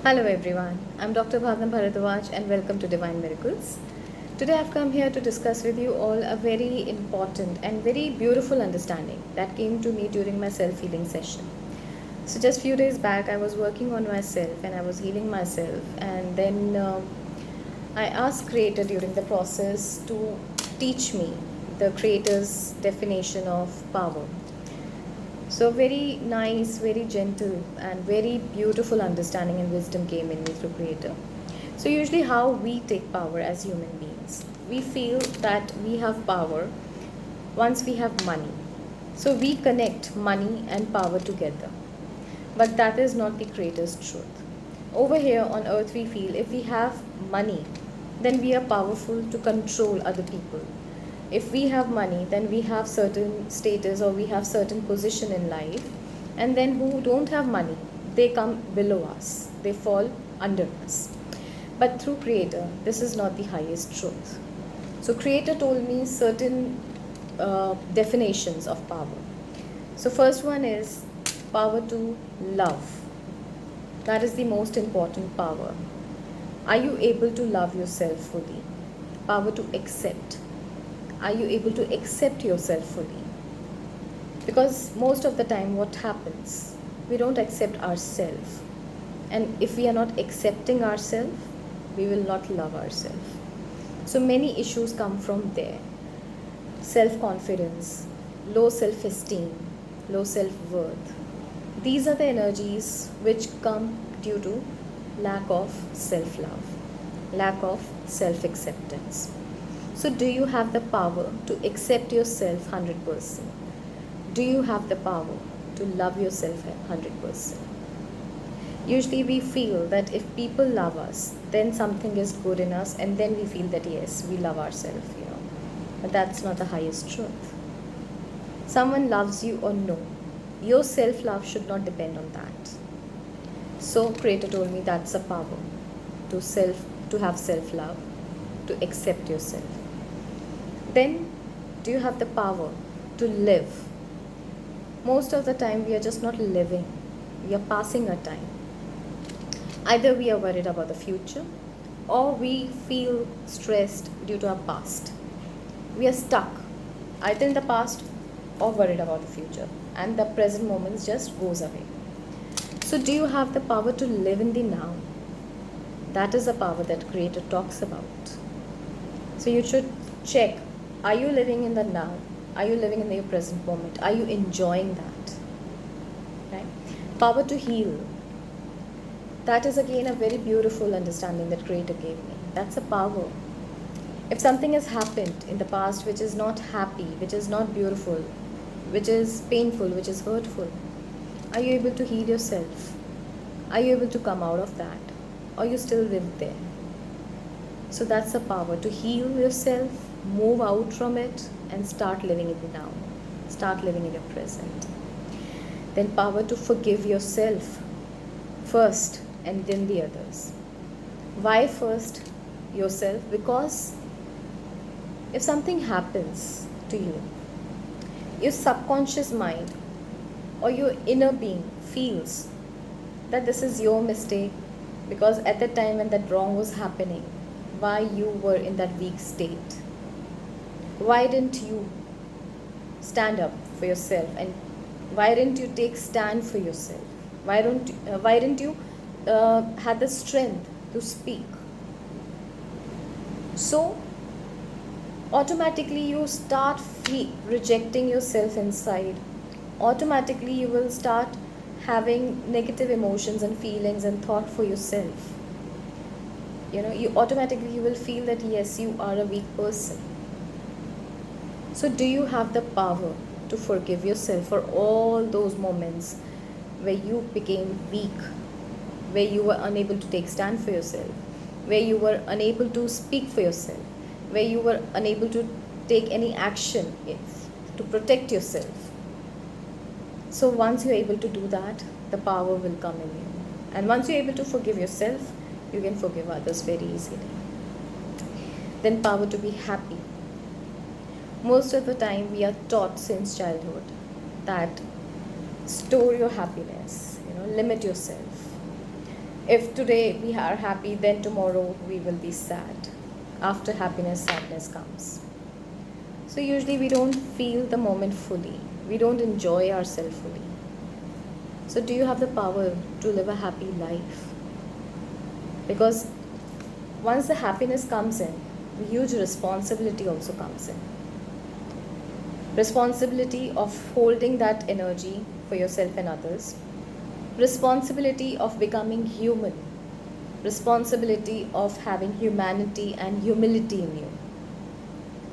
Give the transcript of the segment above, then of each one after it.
Hello everyone, I'm Dr. Bhavna Bharadwaj and welcome to Divine Miracles. Today I've come here to discuss with you all a very important and very beautiful understanding that came to me during my self-healing session. So just few days back I was working on myself and I was healing myself, and then I asked Creator during the process to teach me the Creator's definition of power. So, very nice, very gentle, and very beautiful understanding and wisdom came in me through Creator. So, usually, how we take power as human beings, we feel that we have power once we have money. So, we connect money and power together. But that is not the Creator's truth. Over here on earth, we feel if we have money, then we are powerful to control other people. If we have money, then we have certain status or we have certain position in life. And then who don't have money, they come below us, they fall under us. But through Creator, this is not the highest truth. So Creator told me certain definitions of power. So first one is power to love. That is the most important power. Are you able to love yourself fully? Power to accept. Are you able to accept yourself fully? Because most of the time what happens, we don't accept ourselves. And if we are not accepting ourselves, we will not love ourselves. So many issues come from there. Self-confidence, low self-esteem, low self-worth. These are the energies which come due to lack of self-love, lack of self-acceptance. So do you have the power to accept yourself 100%? Do you have the power to love yourself 100%? Usually we feel that if people love us, then something is good in us, and then we feel that yes, we love ourselves. But that's not the highest truth. Someone loves you or no, your self-love should not depend on that. So Creator told me that's a power to have self-love, to accept yourself. Then do you have the power to live? Most of the time we are just not living, we are passing our time. Either we are worried about the future or we feel stressed due to our past. We are stuck either in the past or worried about the future, and the present moments just goes away. So do you have the power to live in the now? That is the power that Creator talks about. So you should check, are you living in the now? Are you living in your present moment? Are you enjoying that? Right? Power to heal. That is again a very beautiful understanding that Creator gave me. That's a power. If something has happened in the past which is not happy, which is not beautiful, which is painful, which is hurtful, are you able to heal yourself? Are you able to come out of that? Or you still live there? So that's the power to heal yourself, move out from it, and start living in the now. Start living in your present. Then power to forgive yourself first and then the others. Why first yourself? Because if something happens to you, your subconscious mind or your inner being feels that this is your mistake, because at the time when that wrong was happening, why you were in that weak state. Why didn't you stand up for yourself, and why didn't you take stand for yourself? Why didn't you have the strength to speak? So automatically you start rejecting yourself inside. Automatically you will start having negative emotions and feelings and thought for yourself. You automatically you will feel that yes, you are a weak person. So do you have the power to forgive yourself for all those moments where you became weak, where you were unable to take stand for yourself, where you were unable to speak for yourself, where you were unable to take any action to protect yourself? So once you're able to do that, the power will come in you. And once you're able to forgive yourself, you can forgive others very easily. Then power to be happy. Most of the time we are taught since childhood that store your happiness, limit yourself. If today we are happy, then tomorrow we will be sad. After happiness, sadness comes. So usually we don't feel the moment fully. We don't enjoy ourselves fully. So do you have the power to live a happy life? Because once the happiness comes in, the huge responsibility also comes in. Responsibility of holding that energy for yourself and others. Responsibility of becoming human. Responsibility of having humanity and humility in you.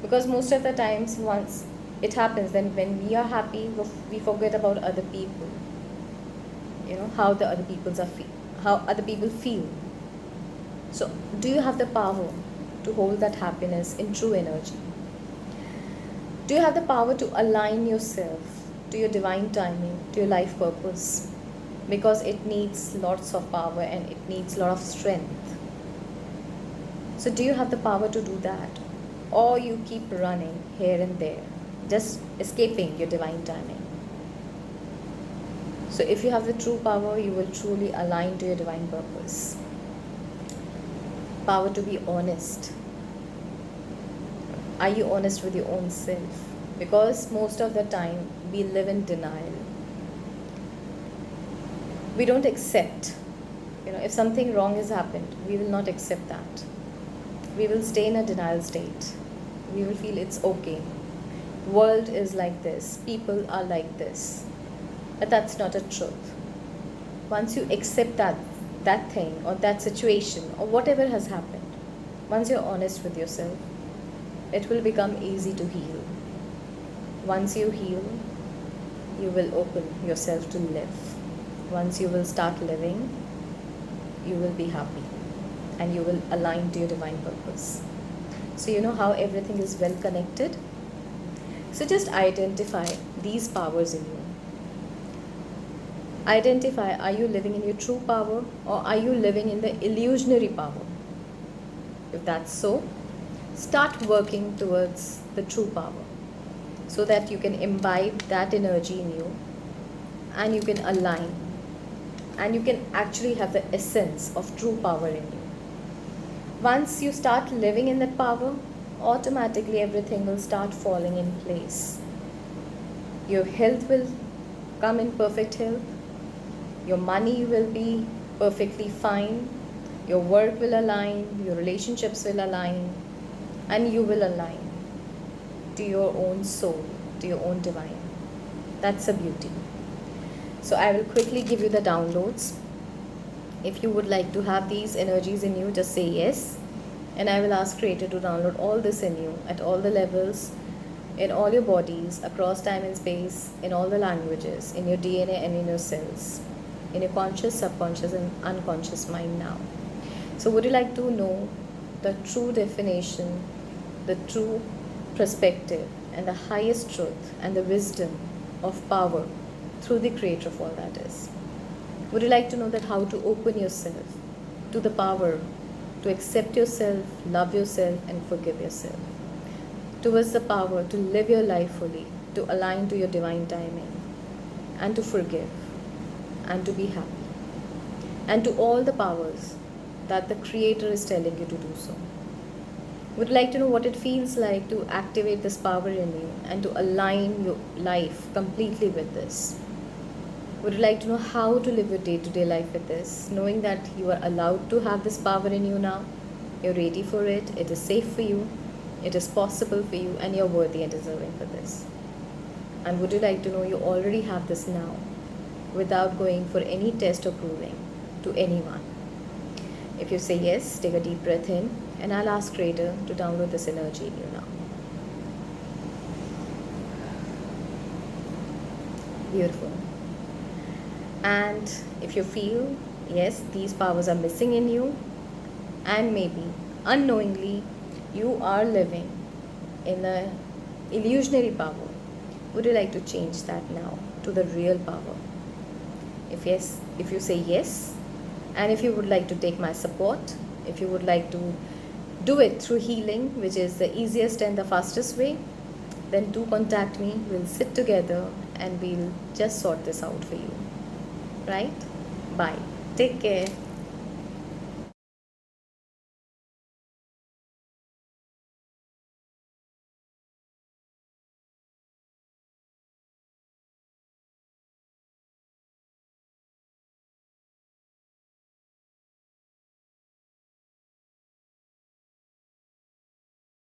Because most of the times, once it happens, then when we are happy, we forget about other people. How the other people's are how other people feel. So do you have the power to hold that happiness in true energy? Do you have the power to align yourself to your divine timing, to your life purpose? Because it needs lots of power and it needs a lot of strength. So do you have the power to do that? Or you keep running here and there, just escaping your divine timing? So if you have the true power, you will truly align to your divine purpose. Power to be honest. Are you honest with your own self? Because most of the time we live in denial. We don't accept. If something wrong has happened, we will not accept that. We will stay in a denial state. We will feel it's okay. World is like this. People are like this. But that's not a truth. Once you accept that thing or that situation or whatever has happened, once you're honest with yourself, it will become easy to heal. Once you heal, you will open yourself to live. Once you will start living, you will be happy and you will align to your divine purpose. So you know how everything is well connected? So just identify these powers in you. Identify, are you living in your true power or are you living in the illusionary power? If that's so, start working towards the true power so that you can imbibe that energy in you and you can align and you can actually have the essence of true power in you. Once you start living in that power, automatically everything will start falling in place. Your health will come in perfect health. Your money will be perfectly fine. Your work will align. Your relationships will align. And you will align to your own soul, to your own divine. That's the beauty. So I will quickly give you the downloads. If you would like to have these energies in you, just say yes. And I will ask Creator to download all this in you at all the levels, in all your bodies, across time and space, in all the languages, in your DNA and in your cells, in your conscious, subconscious and unconscious mind now. So would you like to know the true definition, the true perspective and the highest truth and the wisdom of power through the Creator of all that is? Would you like to know that how to open yourself to the power to accept yourself, love yourself and forgive yourself? Towards the power to live your life fully, to align to your divine timing and to forgive and to be happy, and to all the powers that the Creator is telling you to do so. Would you like to know what it feels like to activate this power in you and to align your life completely with this? Would you like to know how to live your day-to-day life with this, knowing that you are allowed to have this power in you now? You're ready for it, it is safe for you, it is possible for you, and you're worthy and deserving for this. And would you like to know you already have this now, without going for any test or proving to anyone? If you say yes, take a deep breath in, and I'll ask Creator to download this energy in you now. Beautiful. And if you feel, yes, these powers are missing in you, and maybe unknowingly you are living in an illusionary power, would you like to change that now to the real power? If yes, if you say yes, and if you would like to take my support, if you would like to do it through healing, which is the easiest and the fastest way, then do contact me. We'll sit together and we'll just sort this out for you. Right? Bye. Take care.